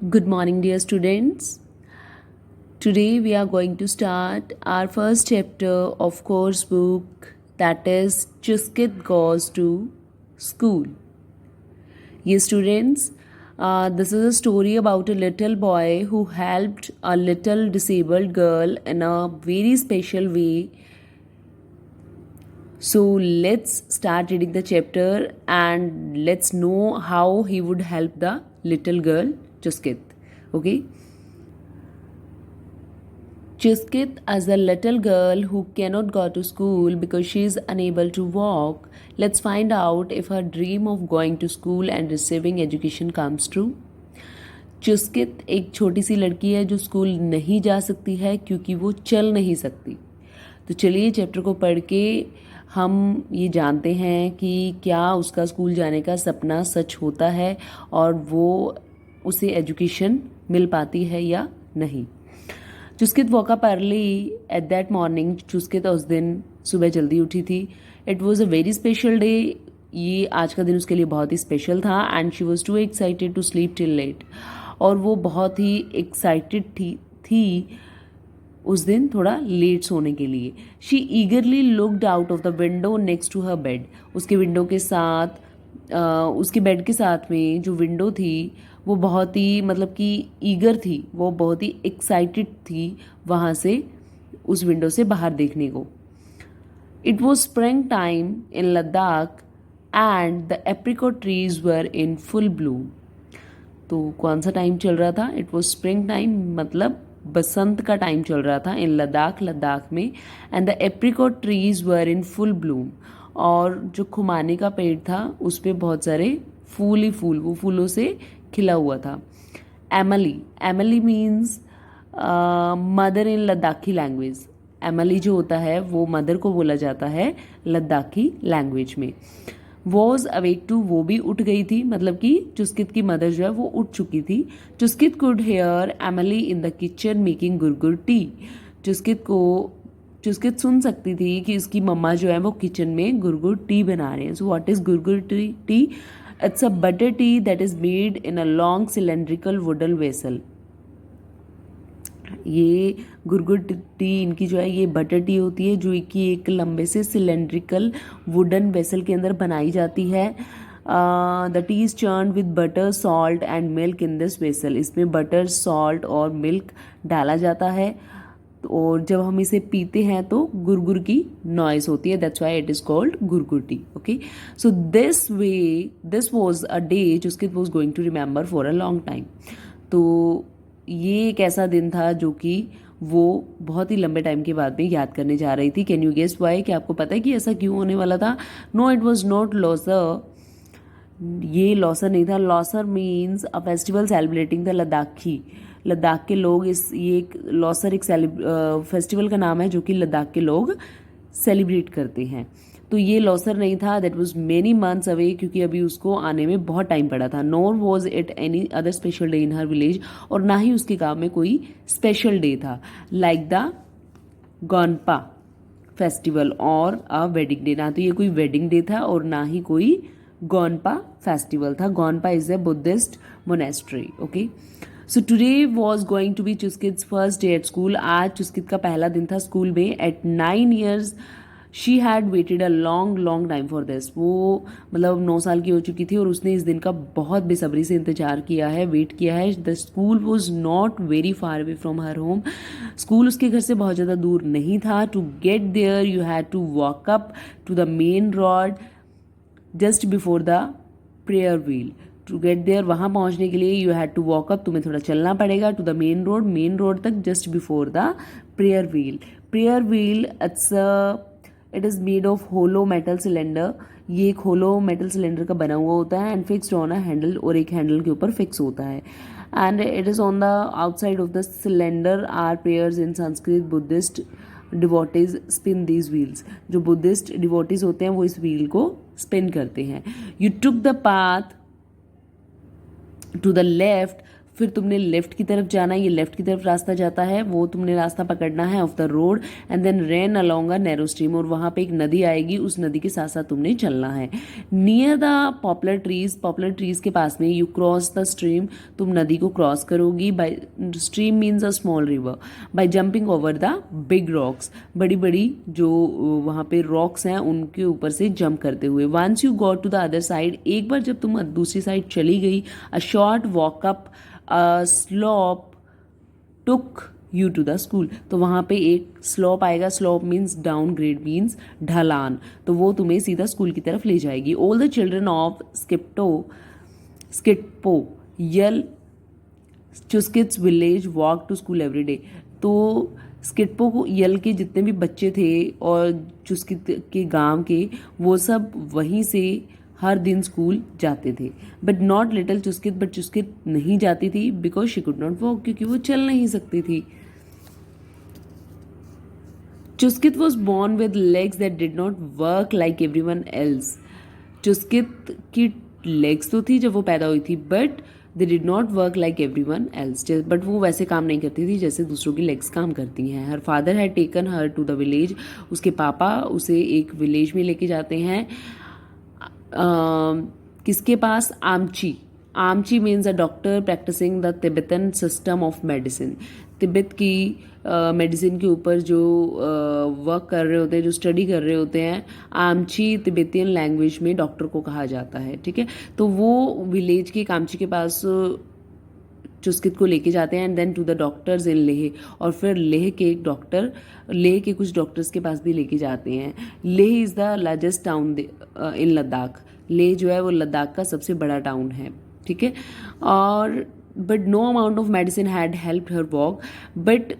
Good morning, dear students. Today we are going to start our first chapter of course book, that is Chuskit Goes to School. Yes, students, this is a story about a little boy who helped a little disabled girl in a very special way. So let's start reading the chapter and let's know how he would help the little girl Chuskit. Okay. Chuskit, as a little girl who cannot go to school because she is unable to walk, let's find out if her dream of going to school and receiving education comes true. Chuskit एक छोटी सी लड़की है जो school नहीं जा सकती है क्योंकि वो चल नहीं सकती। तो चलिए चैप्टर को पढ़ के हम ये जानते हैं कि क्या उसका स्कूल जाने का सपना सच होता है और वो उसे एजुकेशन मिल पाती है या नहीं। Chuskit woke up early at that morning. Chuskit उस दिन सुबह जल्दी उठी थी। It was a very special day. ये आज का दिन उसके लिए बहुत ही स्पेशल था and she was too excited to sleep till late. और वो बहुत ही एक्साइटेड थी उस दिन थोड़ा लेट सोने के लिए। She eagerly looked out of the window next to her bed. उसके विंडो के साथ उसके बेड के साथ में जो विंडो थी वो बहुत ही मतलब कि ईगर थी, वो बहुत ही एक्साइटेड थी वहाँ से उस विंडो से बाहर देखने को। It was spring time in Ladakh and the apricot trees were in full Bloom. तो कौन सा टाइम चल रहा था? इट वॉज स्प्रिंग टाइम, मतलब बसंत का टाइम चल रहा था इन लद्दाख में। And the apricot trees were in full Bloom, और जो खुमाने का पेड़ था उस पर बहुत सारे फूल ही फूल, वो फूलों से खिला हुआ था। Emily means mother in Ladakhi language. Emily जो होता है वो मदर को बोला जाता है लद्दाखी लैंग्वेज में। वॉज अवेक टू, वो भी उठ गई थी, मतलब कि चुस्कित की मदर जो है वो उठ चुकी थी। Chuskit could hear Ameley in the kitchen making gurgur tea. Chuskit सुन सकती थी कि उसकी मम्मा जो है वो किचन में गुरगुर टी बना रहे हैं। So what is gurgur tea? It's a butter tea that is made in a long cylindrical wooden vessel. ये गुरगुर टी इनकी जो है ये बटर टी होती है जो कि एक लंबे से सिलेंड्रिकल वुडन वेसल के अंदर बनाई जाती है। The T is churn with butter, salt and milk in this vessel. इसमें बटर, सॉल्ट और मिल्क डाला जाता है और जब हम इसे पीते हैं तो गुरगुर की नॉइज होती है। That's why it is called gurgur tea. Okay, so this was a day Chuskit was going to remember for a long time. तो ये एक ऐसा दिन था जो कि वो बहुत ही लंबे टाइम के बाद में याद करने जा रही थी। Can you guess why? क्या आपको पता है कि ऐसा क्यों होने वाला था? No, it was not Losar. ये लॉसर नहीं था। Losar means a festival celebrating the Ladakhi. Ladakh के लोग ये एक लॉसर एक फेस्टिवल का नाम है जो कि लद्दाख के लोग सेलिब्रेट करते हैं। तो ये लॉसर नहीं था। That was many months away, क्योंकि अभी उसको आने में बहुत टाइम पड़ा था। Nor was it any other special day in her village, और ना ही उसके गाँव में कोई स्पेशल डे था लाइक द गोनपा फेस्टिवल और अ वेडिंग डे। ना तो ये कोई वेडिंग डे था और ना ही कोई गोनपा फेस्टिवल था। Gonpa is a Buddhist monastery. Okay, so today was going to be Chuskit's first day at school. आज चुस्कित का पहला दिन था स्कूल में। At 9 years she had waited a long time for this. वो मतलब 9 साल की हो चुकी थी और उसने इस दिन का बहुत बेसब्री से इंतजार किया है, वेट किया है। The school was not very far away from her home. School उसके घर से बहुत ज़्यादा दूर नहीं था। To get there you had to walk up to the main road just before the prayer wheel. To get there, वहाँ पहुँचने के लिए you had to walk up, तुम्हें थोड़ा चलना पड़ेगा, टू द मेन रोड तक just before the prayer wheel. Prayer wheel it is made of hollow metal cylinder. ये एक होलो मेटल सिलेंडर का बना हुआ होता है and fixed on a handle, और एक हैंडल के ऊपर फिक्स होता है। And it is on the outside of the cylinder are prayers in Sanskrit. Buddhist devotees spin these wheels. जो बुद्धिस्ट डिवोटीज होते हैं वो इस व्हील को स्पिन करते हैं। You took the path to the left फिर तुमने लेफ्ट की तरफ जाना है, ये लेफ्ट की तरफ रास्ता जाता है, वो तुमने रास्ता पकड़ना है off the road and then run along a narrow stream, और वहाँ पे एक नदी आएगी, उस नदी के साथ साथ तुमने चलना है। नियर द पॉपुलर ट्रीज के पास में यू क्रॉस द स्ट्रीम, तुम नदी को क्रॉस करोगी। By stream means a small river, by jumping over the big rocks, बड़ी बड़ी जो वहाँ पे रॉक्स हैं उनके ऊपर से जंप करते हुए। Once you got to the other side, एक बार जब तुम दूसरी साइड चली गई, a short walk up slope took you to the school, तो वहाँ पे एक स्लोप आएगा, slope means down, grade means ढलान, तो वो तुम्हें सीधा स्कूल की तरफ ले जाएगी। All the children of Skitpo yal Chuskit's village walk to school every day, तो स्किटपो को यल के जितने भी बच्चे थे और चुस्कित के गांव के, वो सब वहीं से हर दिन स्कूल जाते थे। But not little Chuskit, but Chuskit नहीं जाती थी because she could not walk, क्योंकि वो चल नहीं सकती थी। Chuskit was born with legs that did not work like everyone else, Chuskit की लेग्स तो थी जब वो पैदा हुई थी, but they did not work like everyone else, but वो वैसे काम नहीं करती थी जैसे दूसरों की लेग्स काम करती हैं। Her father had taken her to the village, उसके पापा उसे एक विलेज में लेके जाते हैं। किसके पास? Amchi. Amchi means a doctor practising the Tibetan system of medicine, Tibet की मेडिसिन के ऊपर जो वर्क कर रहे होते हैं, जो स्टडी कर रहे होते हैं, आमची तिब्बतियन लैंग्वेज में डॉक्टर को कहा जाता है, ठीक है। तो वो विलेज के आमची के पास चुस्कित को लेके जाते हैं and then to the doctors in Leh, और फिर लेह के कुछ डॉक्टर्स के पास भी लेके जाते हैं। Leh is the largest town in Ladakh, Leh जो है वो लद्दाख का सबसे बड़ा टाउन है, ठीक है। और but no amount of medicine had helped her walk, but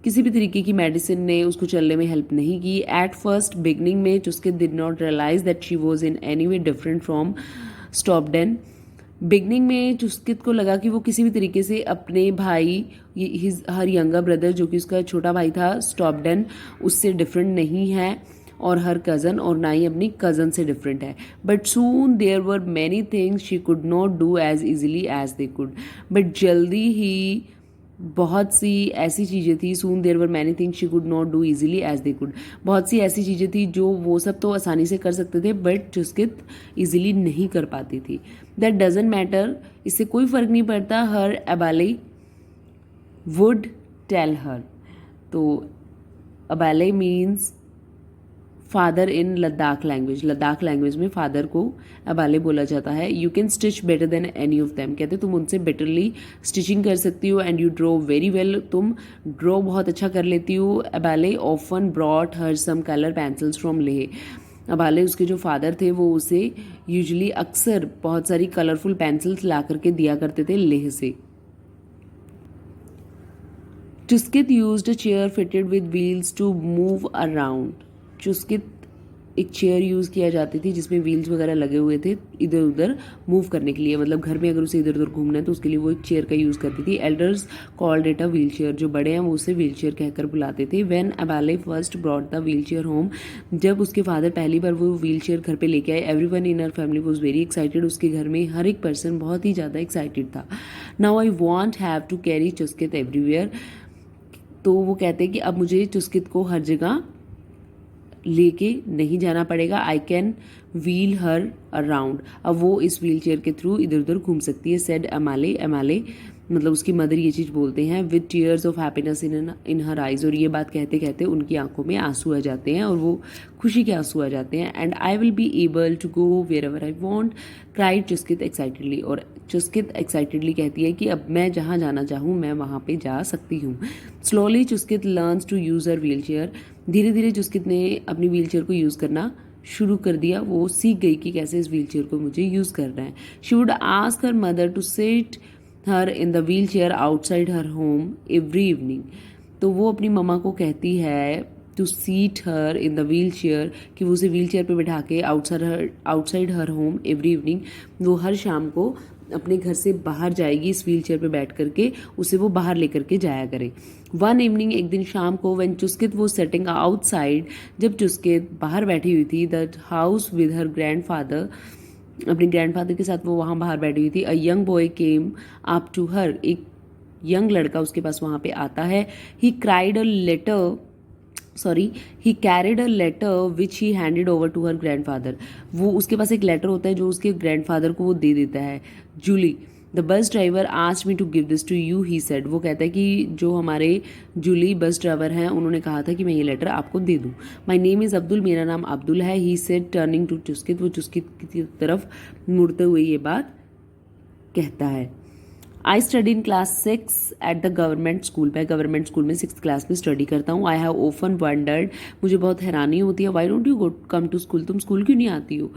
किसी भी तरीके की मेडिसिन ने उसको चलने में हेल्प नहीं की। एट फर्स्ट बिगनिंग में Chuskit did not realise that she was in any way different from Stobdan, beginning में चुस्कित को लगा कि वो किसी भी तरीके से अपने भाई, हर यंगर ब्रदर जो कि उसका छोटा भाई था स्टॉपडेन, उससे डिफरेंट नहीं है, और हर कज़न, और ना ही अपनी कज़न से डिफरेंट है। But soon there were many things she could not do as easily as they could, but जल्दी ही बहुत सी ऐसी चीज़ें थी, soon there were many things she could not do easily as they could, बहुत सी ऐसी चीज़ें थी जो वो सब तो आसानी से कर सकते थे बट चुस्कित इजीली नहीं कर पाती थी। दैट डजेंट मैटर, इससे कोई फ़र्क नहीं पड़ता, हर अबाले वुड टेल हर, तो Abale means father in Ladakh language, Ladakh language में फादर को अबाले बोला जाता है। You can stitch better than any of them, कहते तुम उनसे बेटरली स्टिचिंग कर सकती हो। And you draw very well, तुम ड्रॉ बहुत अच्छा कर लेती हो। Abale often brought her some colour pencils from Leh, Abale उसके जो फादर थे वो उसे यूजुअली अक्सर बहुत सारी कलरफुल पेंसिल्स ला करके दिया करते थे लेह से। Chuskit used a chair fitted with wheels to move around, Chuskit एक चेयर यूज़ किया जाती थी जिसमें व्हील्स वगैरह लगे हुए थे इधर उधर मूव करने के लिए, मतलब घर में अगर उसे इधर उधर घूमना है तो उसके लिए वो एक चेयर का यूज़ करती थी। Elders called it a wheel chair, जो बड़े हैं वो उसे व्हील चेयर कहकर बुलाते थे। When Abale first brought the wheelchair home, जब उसके फादर पहली बार वो व्हील चेयर घर पर लेके आए, everyone in her family was very excited, उसके घर में हर एक पर्सन बहुत ही ज़्यादा एक्साइटेड था। Now I won't have to carry Chuskit everywhere, तो वो कहते हैं कि अब मुझे चुस्कित को हर जगह लेके नहीं जाना पड़ेगा, I can wheel her around, अब वो इस व्हील चेयर के थ्रू इधर उधर घूम सकती है। सेड अमाले, अमाले मतलब उसकी मदर ये चीज़ बोलते हैं, with tears of happiness in her eyes, और ये बात कहते कहते उनकी आंखों में आंसू आ जाते हैं और वो खुशी के आंसू आ जाते हैं। And I will be able to go wherever I want, cried Chuskit excitedly, और चुस्कित एक्साइटेडली कहती है कि अब मैं जहाँ जाना चाहूँ मैं वहाँ पे जा सकती हूँ। Slowly Chuskit learns to use her wheelchair, धीरे धीरे चुस्कित ने अपनी व्हील चेयर को यूज़ करना शुरू कर दिया, वो सीख गई कि कैसे इस व्हील चेयर को मुझे यूज़ करना है। She would ask her mother to sit her in the wheelchair outside her home every evening, तो वो अपनी मम्मा को कहती है to seat her in the wheelchair, कि वो उसे व्हील चेयर पर बैठा के outside her home every evening, वो हर शाम को अपने घर से बाहर जाएगी इस व्हील चेयर पर बैठ करके, उसे वो बाहर लेकर के जाया करे। वन इवनिंग, एक दिन शाम को, व्हेन चुस्कित वो सेटिंग आउटसाइड, जब चुस्कित बाहर बैठी हुई थी that house with her grandfather, अपने ग्रैंडफादर के साथ वो वहाँ बाहर बैठी हुई थी। A young boy came up to her, एक यंग लड़का उसके पास वहाँ पे आता है। He cried a letter, sorry, he carried a letter which he handed over to her grandfather. वो उसके पास एक लेटर होता है जो उसके ग्रैंडफादर को वो दे देता है। Julie, the bus driver asked me to give this to you, he said. वो कहता है कि जो हमारे जूली बस ड्राइवर हैं उन्होंने कहा था कि मैं ये लेटर आपको दे दूँ। माई नेम इज़ अब्दुल, मेरा नाम अब्दुल है। He said turning to Chuskit, वो चुस्कित की तरफ मुड़ते हुए ये बात कहता है। I study in class 6 at the government school, मैं गवर्नमेंट स्कूल में 6th क्लास में स्टडी करता हूँ। आई हैव ओफन वंडर्ड, मुझे बहुत हैरानी होती है, why don't you go come to school, तुम स्कूल क्यों नहीं आती हो।